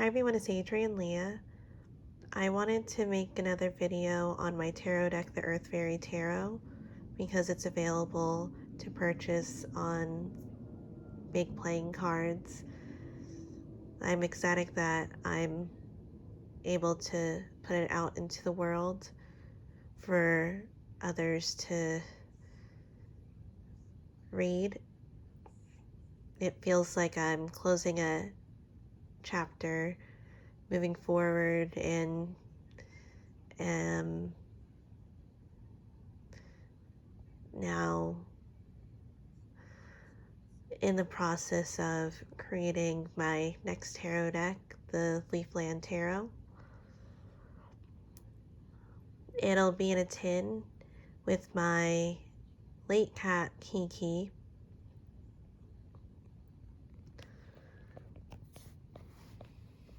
Hi everyone, it's Adrian Leah. I wanted to make another video on my tarot deck, the Earth Faery Tarot, because it's available to purchase on big playing cards. I'm ecstatic that I'm able to put it out into the world for others to read. It feels like I'm closing a chapter, moving forward, and now in the process of creating my next tarot deck, the Leafland Tarot. It'll be in a tin with my late cat Kiki.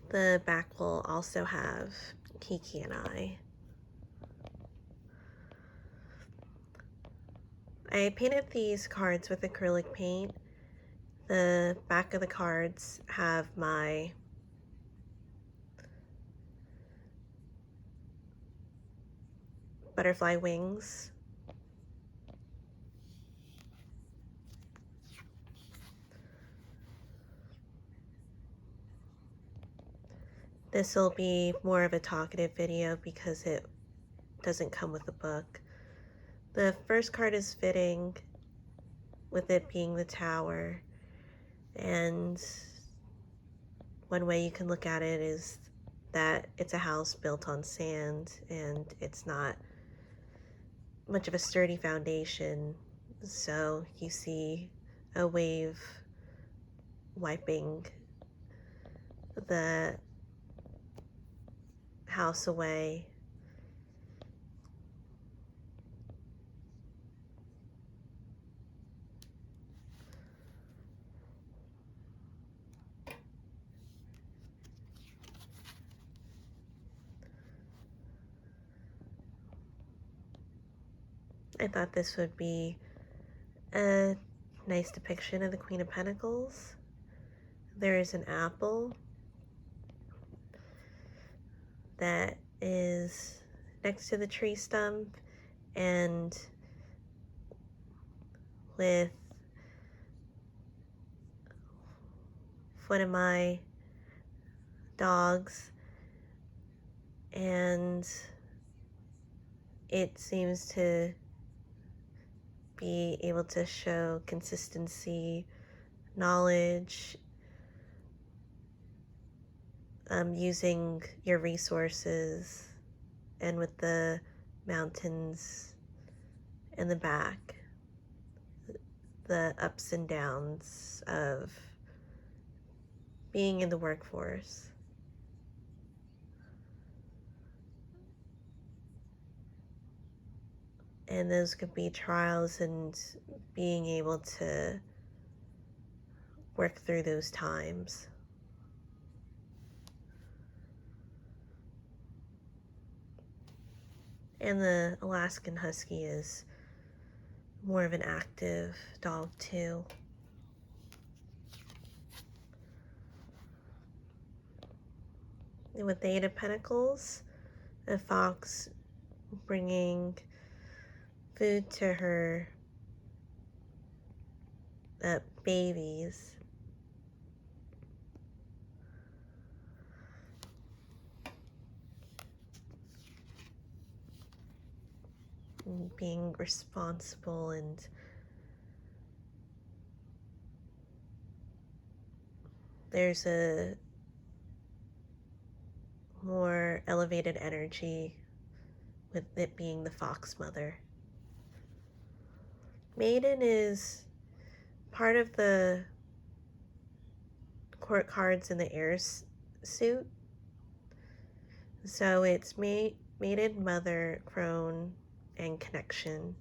The back will also have Kiki and I. I painted these cards with acrylic paint. The back of the cards have my butterfly wings. This will be more of a talkative video because it doesn't come with a book. The first card is fitting, with it being the Tower, and one way you can look at it is that it's a house built on sand and it's not much of a sturdy foundation, so you see a wave wiping the house away. I thought this would be a nice depiction of the Queen of Pentacles. There is an apple that is next to the tree stump, and with one of my dogs, and it seems to be able to show consistency, knowledge, using your resources, and with the mountains in the back, the ups and downs of being in the workforce. And those could be trials and being able to work through those times. And the Alaskan Husky is more of an active dog too. And with the Eight of Pentacles, a fox bringing food to her babies. And being responsible, and there's a more elevated energy with it being the fox mother. Maiden is part of the court cards in the heirs suit. So it's maiden, mother, crone, and connection.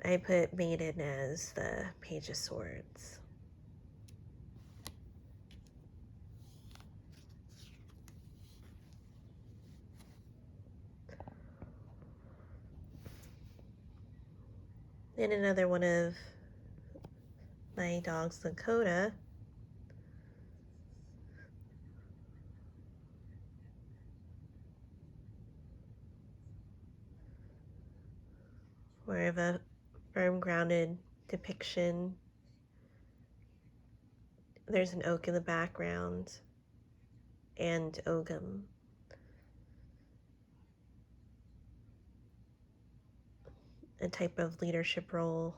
I put maiden as the Page of Swords. Then another one of my dogs, Lakota, more of a firm, grounded depiction. There's an oak in the background and Ogum. A type of leadership role.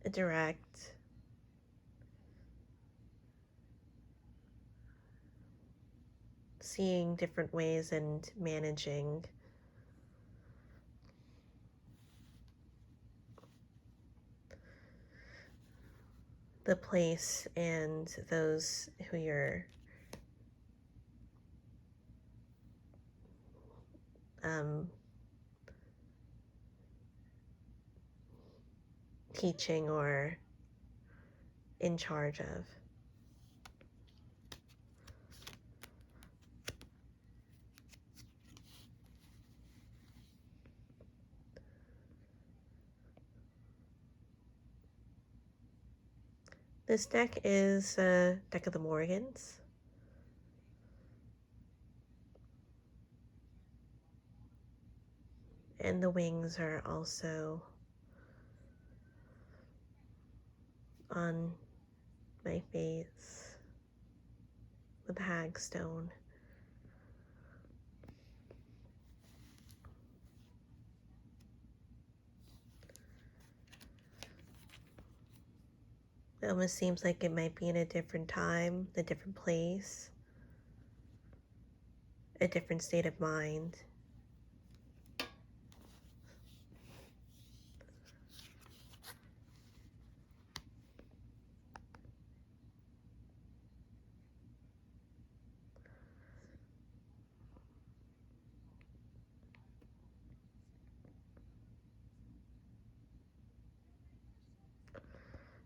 A direct. Seeing different ways and managing the place and those who you're teaching or in charge of. This deck is a deck of the Morgans. And the wings are also on my face with hagstone. It almost seems like it might be in a different time, a different place, a different state of mind.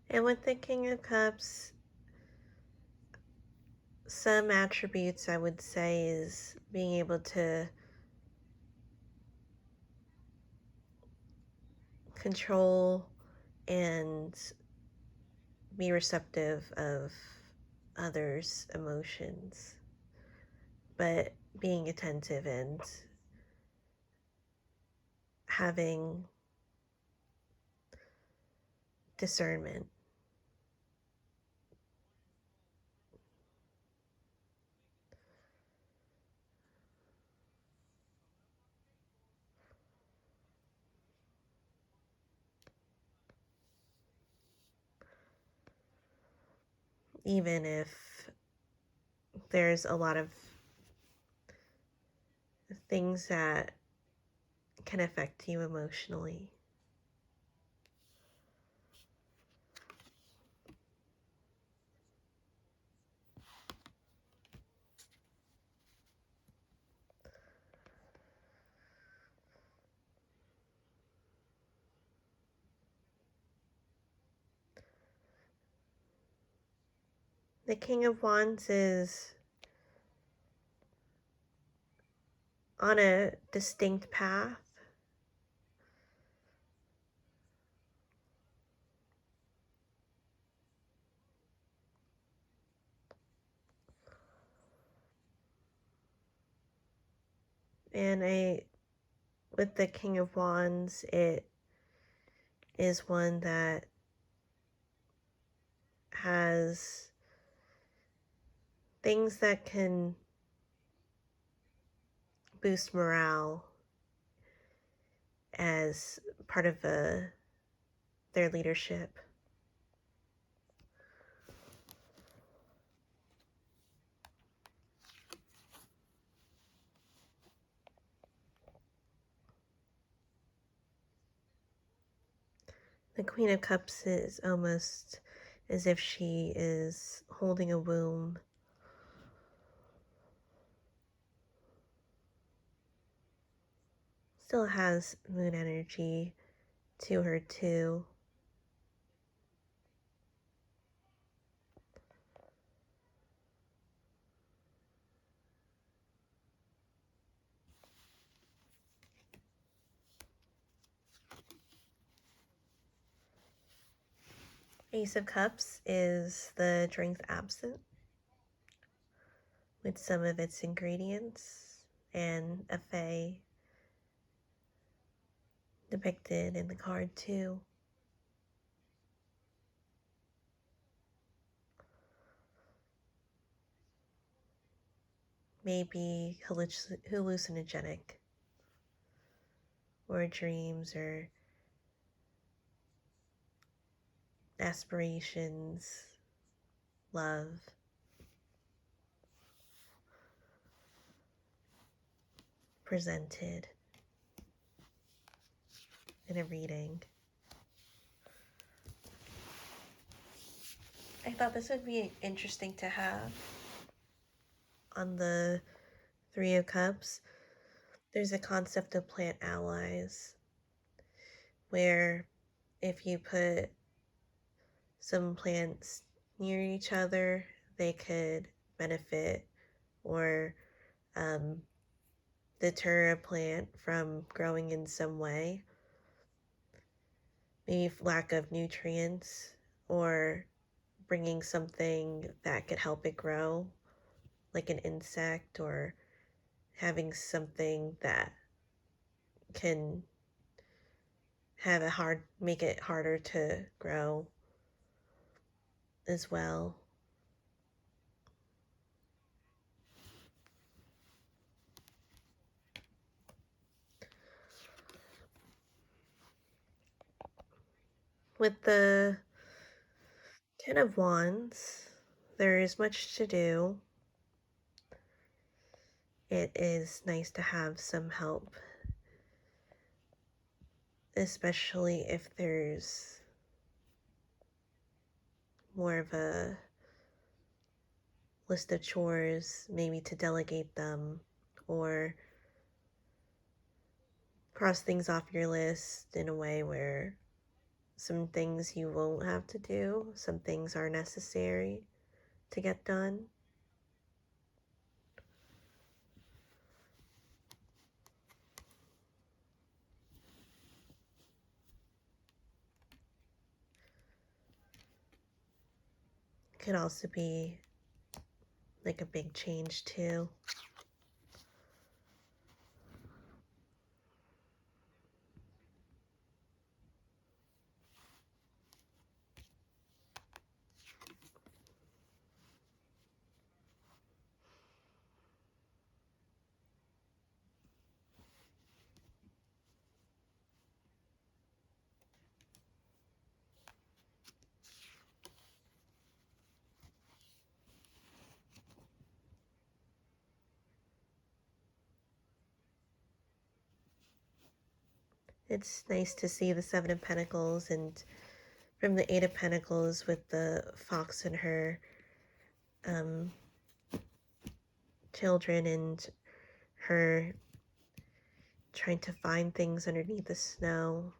And with the King of Cups, some attributes I would say is being able to control and be receptive of others' emotions, but being attentive and having discernment. Even if there's a lot of things that can affect you emotionally. The King of Wands is on a distinct path. And with the King of Wands, it is one that has things that can boost morale as part of their leadership. The Queen of Cups is almost as if she is holding a womb. Still has moon energy to her too. Ace of Cups is the drink absinthe with some of its ingredients, and a fae depicted in the card too. Maybe hallucinogenic, or dreams, or aspirations, love. Presented in a reading. I thought this would be interesting to have on the Three of Cups. There's a concept of plant allies where if you put some plants near each other, they could benefit or deter a plant from growing in some way. Maybe lack of nutrients, or bringing something that could help it grow, like an insect, or having something that can make it harder to grow as well. With the Ten of Wands, there is much to do. It is nice to have some help, especially if there's more of a list of chores, maybe to delegate them, or cross things off your list in a way where some things you won't have to do, some things are necessary to get done. Could also be like a big change too. It's nice to see the Seven of Pentacles, and from the Eight of Pentacles with the fox and her children, and her trying to find things underneath the snow.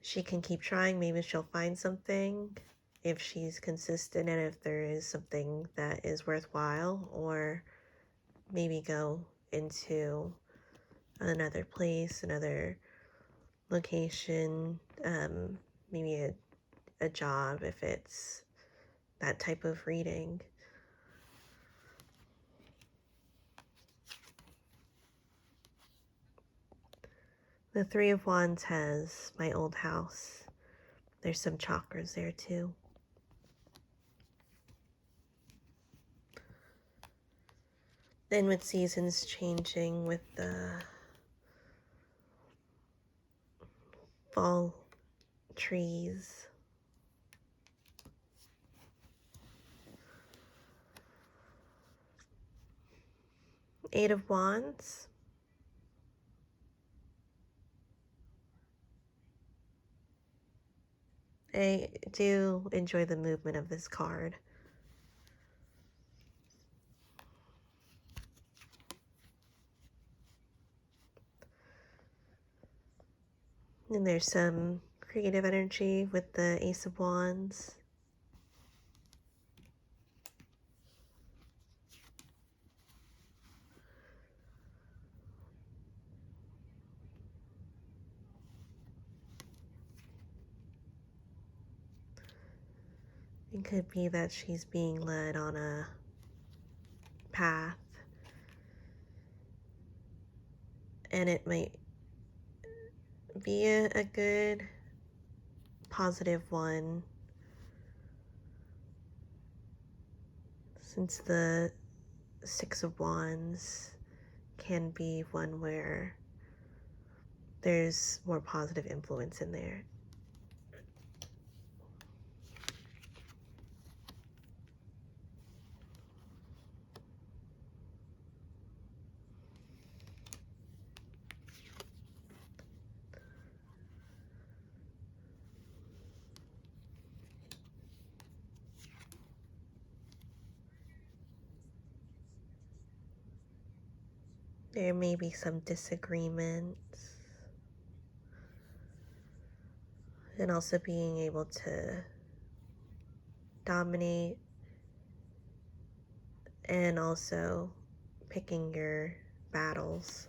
She can keep trying. Maybe she'll find something if she's consistent, and if there is something that is worthwhile, or maybe go into another place, another location, maybe a job if it's that type of reading. The Three of Wands has my old house. There's some chakras there too. Then with seasons changing, with the fall trees, Eight of Wands. I do enjoy the movement of this card. And there's some creative energy with the Ace of Wands. It could be that she's being led on a path, and it might be a good positive one, since the Six of Wands can be one where there's more positive influence in there. There may be some disagreements, and also being able to dominate, and also picking your battles.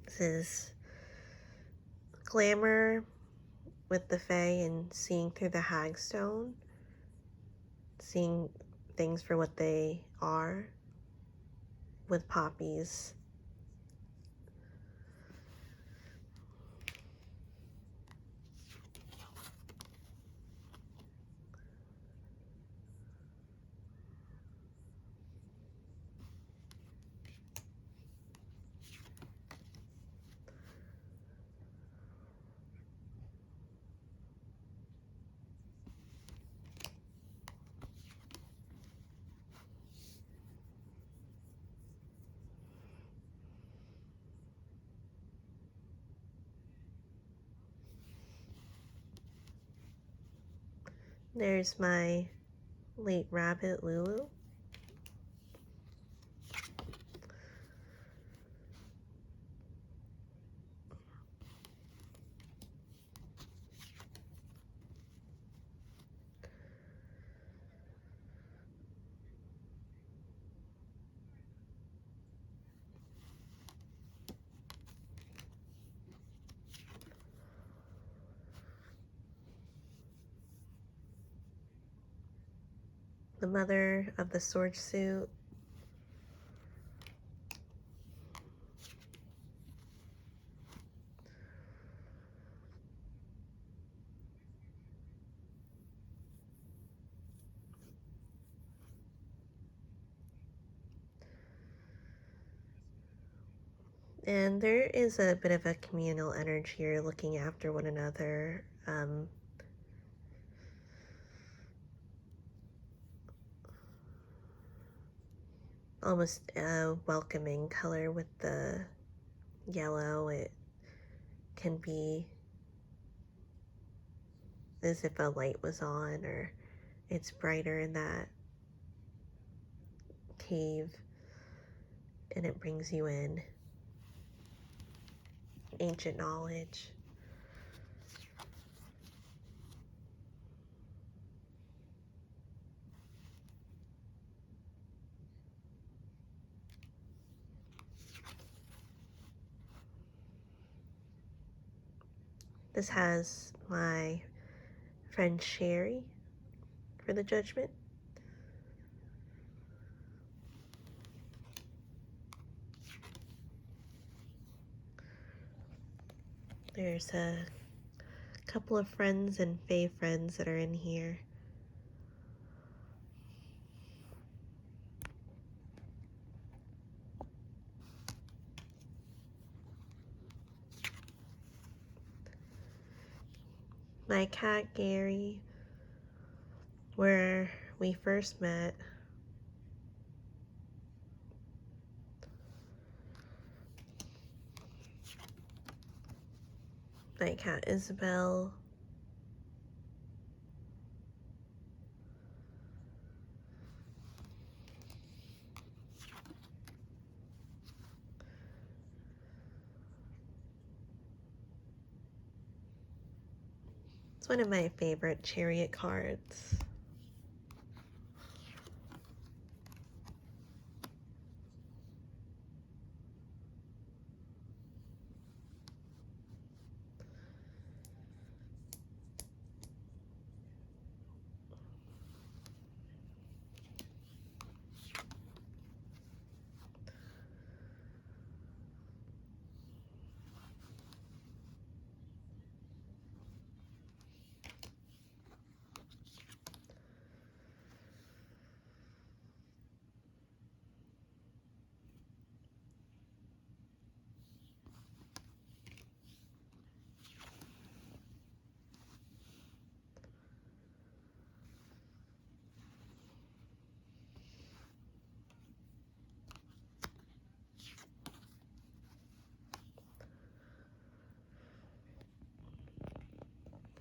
This is glamour with the Fae and seeing through the Hagstone, seeing things for what they are with poppies. There's my late rabbit, Lulu. The mother of the sword suit. And there is a bit of a communal energy here, looking after one another. Almost a welcoming color with the yellow. It can be as if a light was on, or it's brighter in that cave and it brings you in ancient knowledge. This has my friend Sherry for the judgment. There's a couple of friends and fae friends that are in here. My cat Gary, where we first met. My cat Isabel. It's one of my favorite chariot cards.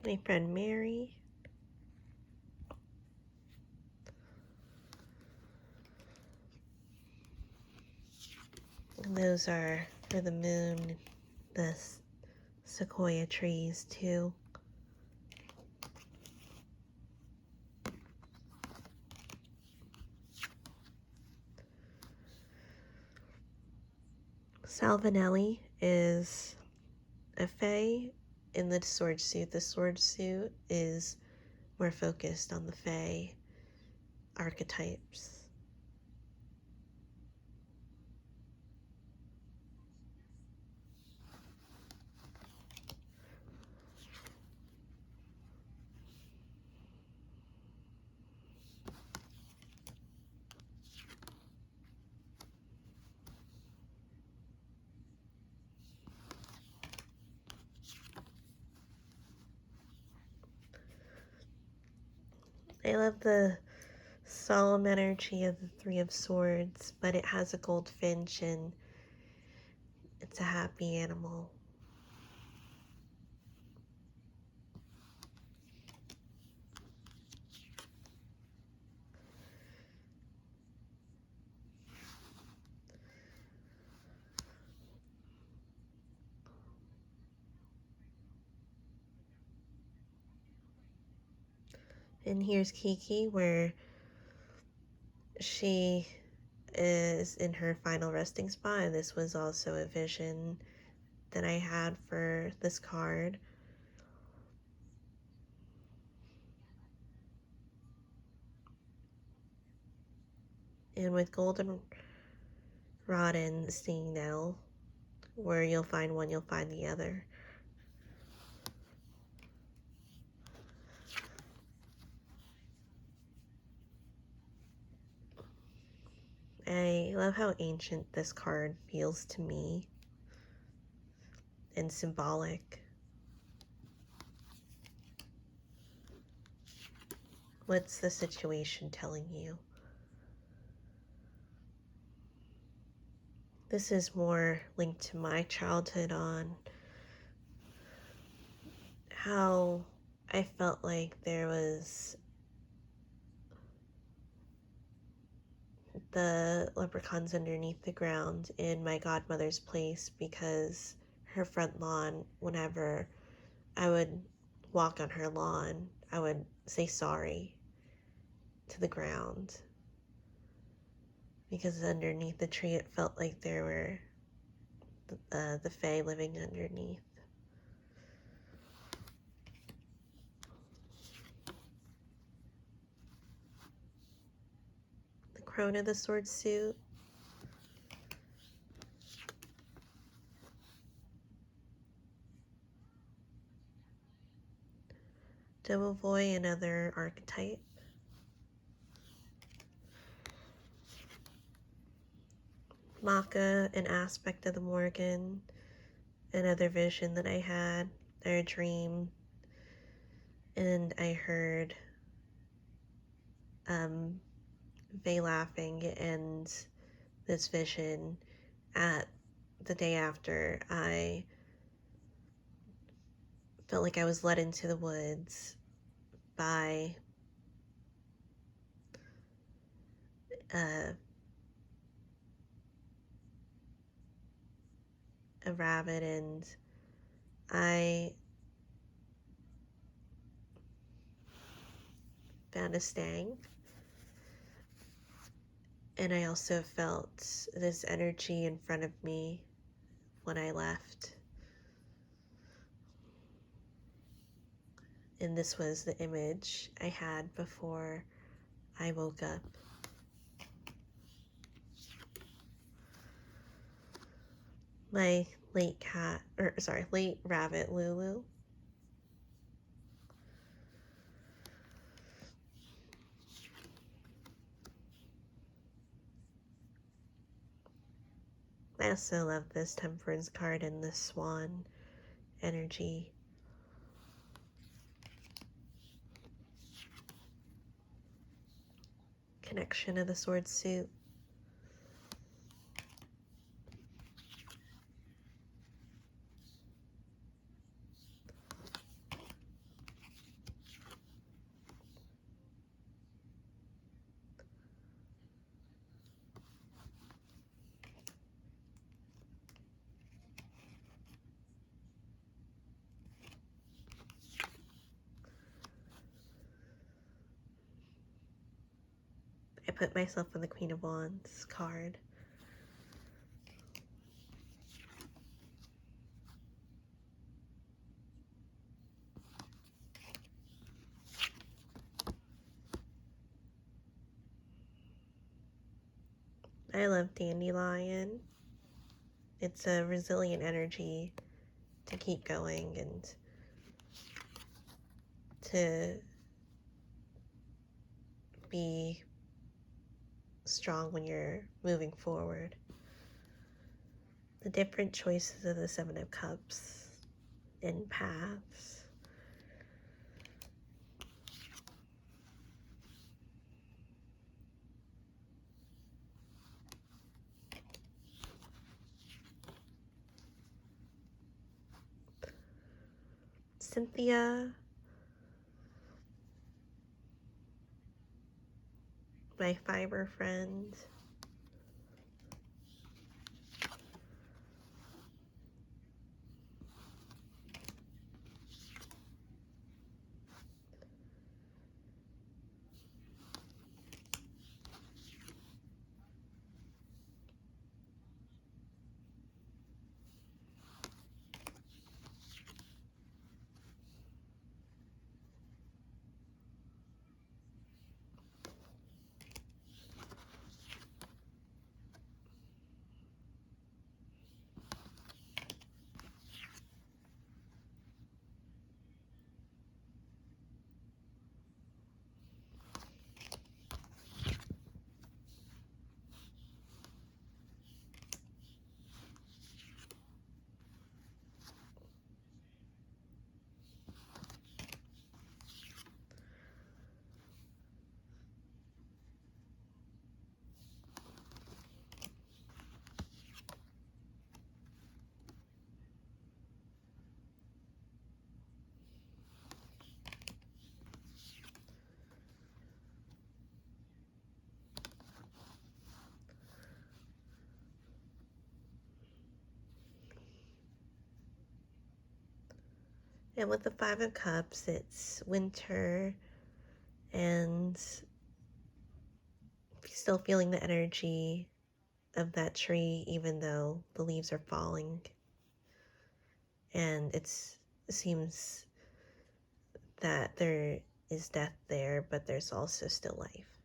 my friend Mary. And those are for the moon, the sequoia trees too. Salvinelli is a fae in the sword suit. The sword suit is more focused on the fae archetypes. I love the solemn energy of the Three of Swords, but it has a goldfinch and it's a happy animal. And here's Kiki, where she is in her final resting spot. And this was also a vision that I had for this card. And with Golden Rod and Seeing Now, where you'll find one, you'll find the other. I love how ancient this card feels to me and symbolic. What's the situation telling you? This is more linked to my childhood on how I felt like there was the leprechauns underneath the ground in my godmother's place, because her front lawn, whenever I would walk on her lawn, I would say sorry to the ground, because underneath the tree it felt like there were the fae living underneath. The crone of the sword suit. Domovoy, another archetype. Maka, an aspect of the Morgan. Another vision that I had, or a dream. And I heard Faye laughing, and this vision at the day after, I felt like I was led into the woods by a rabbit, and I found a stang. And I also felt this energy in front of me when I left. And this was the image I had before I woke up. My late rabbit, Lulu. I also love this Temperance card and the swan energy. Connection of the sword suit. put myself on the Queen of Wands card. I love Dandelion. It's a resilient energy to keep going and to be strong when you're moving forward. The different choices of the Seven of Cups and paths. Cynthia, my fiber friend. And with the Five of Cups, it's winter and still feeling the energy of that tree even though the leaves are falling. And it seems that there is death there, but there's also still life.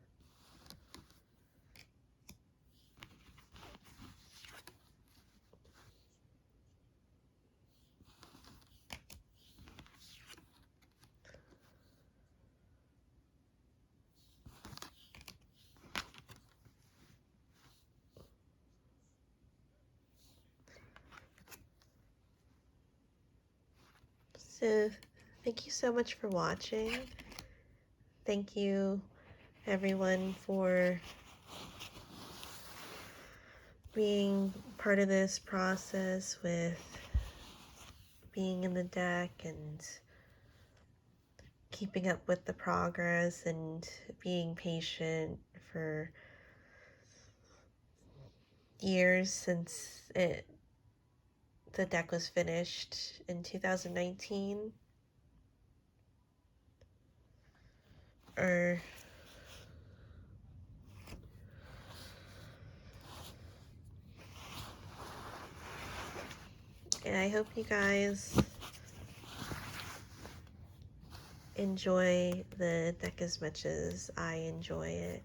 So thank you so much for watching. Thank you everyone for being part of this process with being in the deck and keeping up with the progress and being patient for years since the deck was finished in 2019. And I hope you guys enjoy the deck as much as I enjoy it.